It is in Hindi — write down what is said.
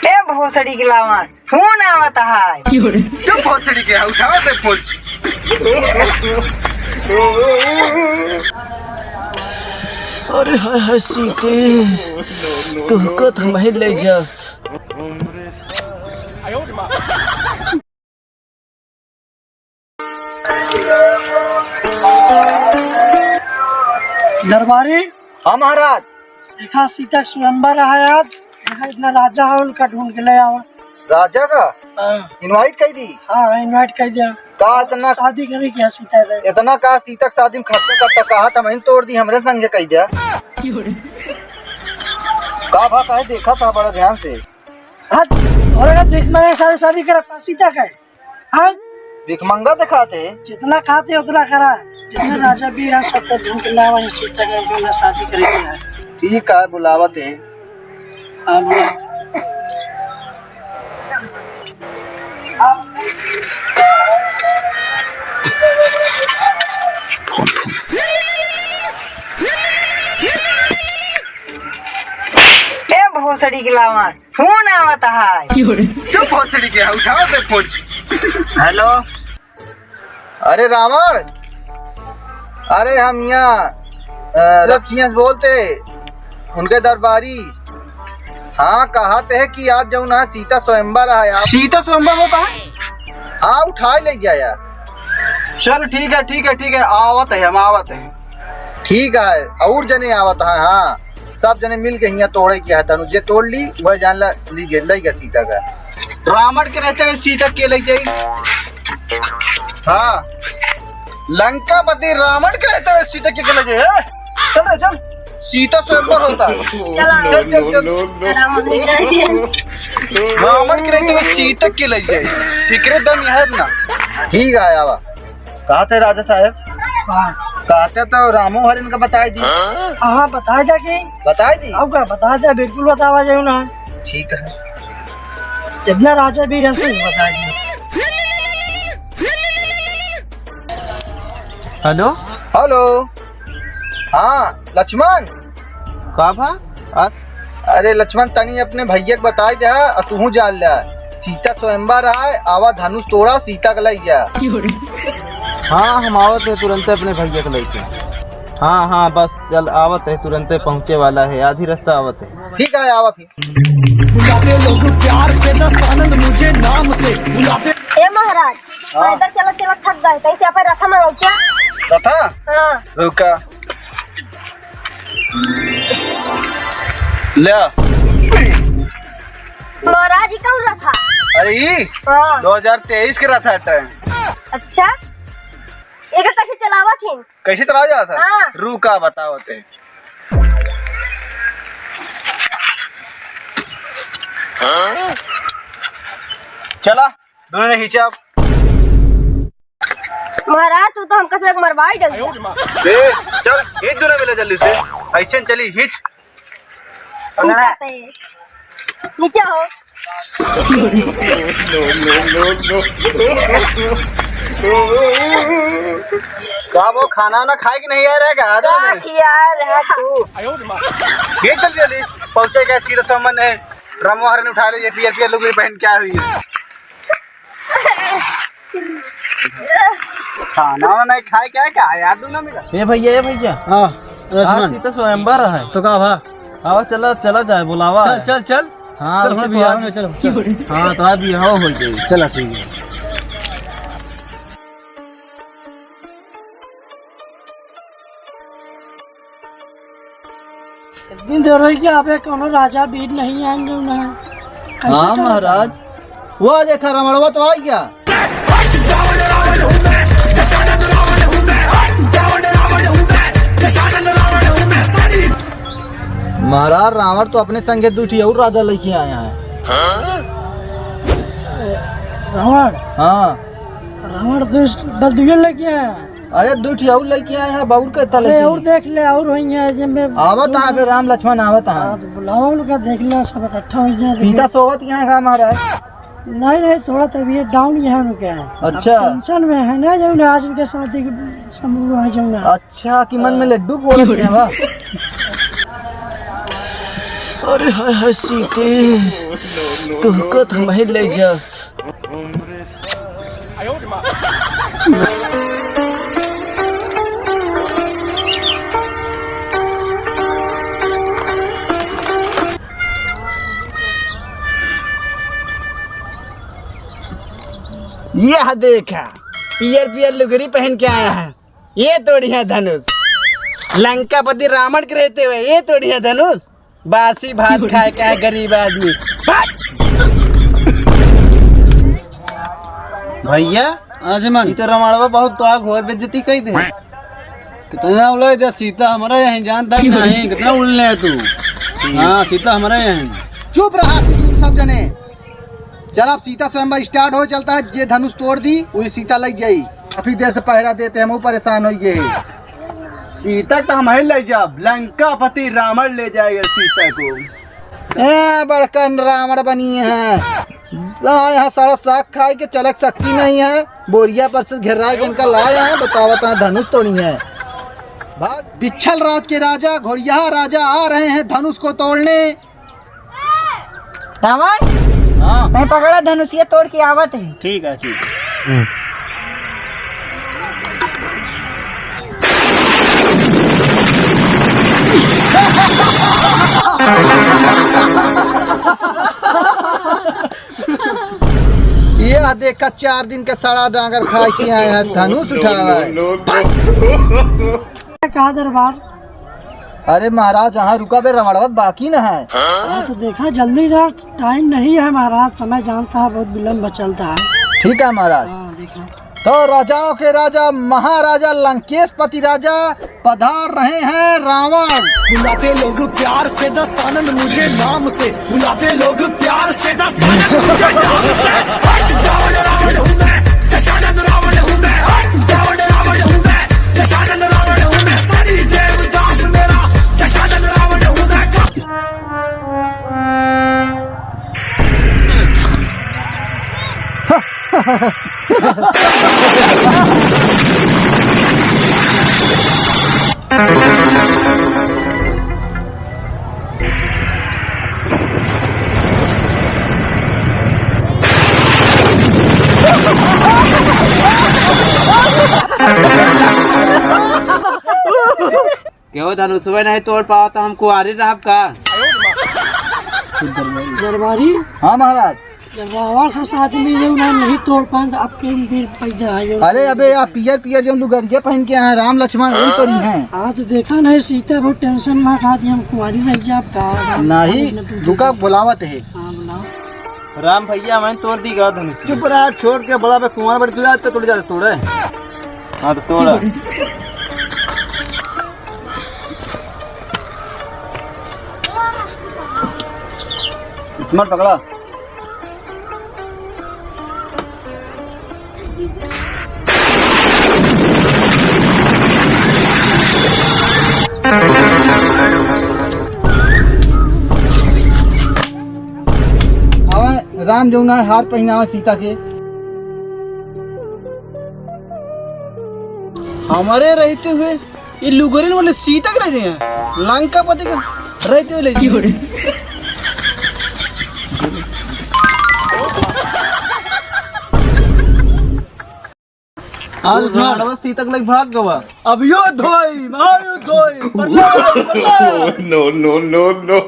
ए भोसड़ी के लावन फोन आवत है। क्यों भोसड़ी के उठावा से फोन। अरे हाय हाय सीते तुमको थम ले जा। दरबारी। हाँ महाराज। देखा सीता स्वयंवर है आज, यहाँ इतना राजा है उनका ढूंढ के ले आओ। राजा का इनवाइट कर दी। हाँ इनवाइट कर दिया। का इतना शादी करे क्या सीता है? इतना का सीता की शादी में खर्चा करता कहा था मैंने तोड़ दी हमरे संगे कह दिया। का भा कहे देखा था बड़ा ध्यान से। हाँ और अगर देख मैंने शादी करा सीता का। हाँ भिखमंगा दिखाते जितना खाते उतना करा। जितने राजा भी है सबको ढूंढ के लावा सीता का जो शादी करेगी। ठीक है बुलावत है। हाँ बोला। ए भोसड़ी के लावन फोन आवत है। क्यों भोसड़ी के उठावा से फोन। हेलो। अरे रावण, अरे हम यहाँ रखिया से बोलते उनके दरबारी। हाँ कहते है कि आज जो ना सीता स्वयंवर है। आप सीता स्वयंवर वो कहा? हाँ उठा ले गया यार। चल ठीक है आवत है हम आवत है। ठीक है और जने आवत है। हाँ सब जने मिल के यहाँ तोड़े किया है तनु जे तोड़ ली वह जान लीजिए लेगा सीता का। रावण के रहते हुए सीता के ले जाई। हाँ लंकापति रावण के रहते हुए सीता के ले जाए। चल चल सीता स्वयंवर होता है। चल रावण के रहते हुए सीता के ले जाए। फिक्रे दम है ना। ठीक है आवा। कहा थे राजा साहब? कहते तो रामो हरिन का बताई दी। हाँ बता जा कि बताई दी। अब क्या बता जा बिल्कुल बतावा जाए ना। ठीक है जितना राजा भी रहते बता दी। Hello hello. हाँ लक्ष्मण का भा? अरे लक्ष्मण तनी अपने भैया को बताई दे और तू जान ले सीता स्वयंवर है। आवा धनुष तोड़ा सीता का लाई जा। हाँ हम आवत है तुरंत अपने भैया को लेके। हाँ बस चल आवत है तुरंत पहुँचे वाला है आधी रास्ता आवत है। ठीक है आवा फिर। बुलाते लोग प्यार से दस आनंद मुझे नाम से बुलाते। ए महाराज पैदल चलत चलत थक गए कैसे अपन रथा में क्या? रथा? हाँ रुका ले। महाराज जी कौन रथा? अरे ये हाँ 2023 के रथा टाइम। अच्छा एक कैसे चलावा थी? कैसे चला जा था? हाँ। रुका बतावते। चला दोनों ने खींचा। महाराज तू तो हमका से मरवाई डल। चल खींच दोनों मिले जल्दी से। ऐसे चली खींच। नीचे हो। क्या वो खाना ना खाए कि नहीं आ रहेगा? खींच जल्दी जल्दी पहुँचे गए सीधा सामान है। रामोहर ने उठा ले पियर लोग पहन क्या हुई है। खाना नहीं खाए क्या याद ना मिला। ये भैया हाँ सीता स्वयंवर है तो कहा भा? आवा चला जाए बुलावा। चल हाँ चल चल हाँ तो अभी हो जाए। चला ठीक है। इतनी देर हुई कि आप कोनो राजा बीर नहीं आएंगे उन्हें। हाँ महाराज वो देखा रमणवा तो आ गया। महाराज रावण तो अपने संगे दूठी और राजा लेके आया है। रावण? हाँ रावण बलदुए लेके आया। अरे दूठी और लेके आए हैं बाउर के तले और देख ले और हुई है जब आवत है फिर राम लक्ष्मण आवत है। बुलाओ उनका देख ले सब इकट्ठा हो जाए। सीता सोवत यहाँ है महाराज। नहीं थोड़ा तबीयत डाउन यहाँ रुके है। अच्छा टेंशन में है ना जो आज उनके शादी समूह आ जाऊंगा। अच्छा कि मन में लड्डू फोड़ रहे हैं। अरे हाय हाय सीते तुमको तो मैं ले जा। यह देखा पियर पियर लुगरी पहन के आया है, ये तोड़ी है धनुष। लंकापति रावण के रहते हुए ये तोड़ी है धनुष। बासी भात खाए क्या है गरीब आदमी। भैया आजमन तो रमाड़वा बहुत तो घोर बेइज्जती कही दे। कितना उड़े जा सीता हमारा यहाँ जानता नहीं, कितना उड़ने है तू। हाँ सीता हमारा यहाँ। चुप रहा तू सब जने। चल अब सीता स्वयं स्टार्ट हो चलता है। जे धनुष तोड़ दी वही सीता लग जाई। काफी देर से पहरा देते हम परेशान हो गए। सीता तो हम ले जाब, लंकापति रावण ले जाएगा सीता को। बड़का रावण बनी है। यहाँ सारा साग खाए के चलक सकती नहीं है। बोरिया पर से घेरा के इनका लाया है। बताओ धनुष तोड़ी है। भाग बिच्छल राज के राजा घोड़िया राजा आ रहे हैं धनुष को तोड़ने। रावण हाँ मैं पकड़ा धनुषिया तोड़ के आवत है। ठीक है ठीक है। ये देखा 4 दिन का सड़ा डांगर खा के आए हैं धनुष उठावा है। कहा दरबार? अरे महाराज यहाँ रुका बे रमणवत बाकी न है। तो देखा जल्दी ना, टाइम नहीं है महाराज। समय जानता है बहुत विलम्ब चलता है। ठीक है महाराज। देखा तो राजाओं के राजा महाराजा लंकेशपति राजा पधार रहे हैं रावण। बुलाते लोग प्यार से दस्तानन मुझे नाम से, बुलाते लोग प्यार से दस्तानन मुझे नाम से। रावण रावण हूँ मैं, दशानन रावण हूँ मैं। रावण रावण हूँ मैं, दशानन रावण हूँ मैं। सारी देवदास मेरा दशानन रावण हूँ मैं। क्यों धनुष नहीं तोड़ पाओ तो हम कुआरी रह का। दरबारी हाँ महाराज। रावण से साथ में जो नहीं तोड़ पाए तो आपके दिन पैदा आए। अरे अबे आप पियर पियर जो लुगरिया पहन के आए राम लक्ष्मण वही तो नहीं है। हाँ तो देखा नहीं सीता बहुत टेंशन में खा दी। हम कुमारी रह जा आपका नहीं रुका बुलावत है। हाँ बुलाओ। राम भैया मैं तोड़ दी गा धनुष। चुप रहा छोड़ के बड़ा पे कुमार बड़ी तुझा तो टूट जाते तोड़े। हाँ तो तोड़ा। स्मार्ट पकड़ा। राम जो ना हार पहनावा सीता के। हमारे रहते हुए ये लुगोरिन वाले सीता के रहे हैं। लंकापति के रहते हुए ले जी। आज सीता के लग भाग गवा। अब यो धोई मायो धोई। No no no no.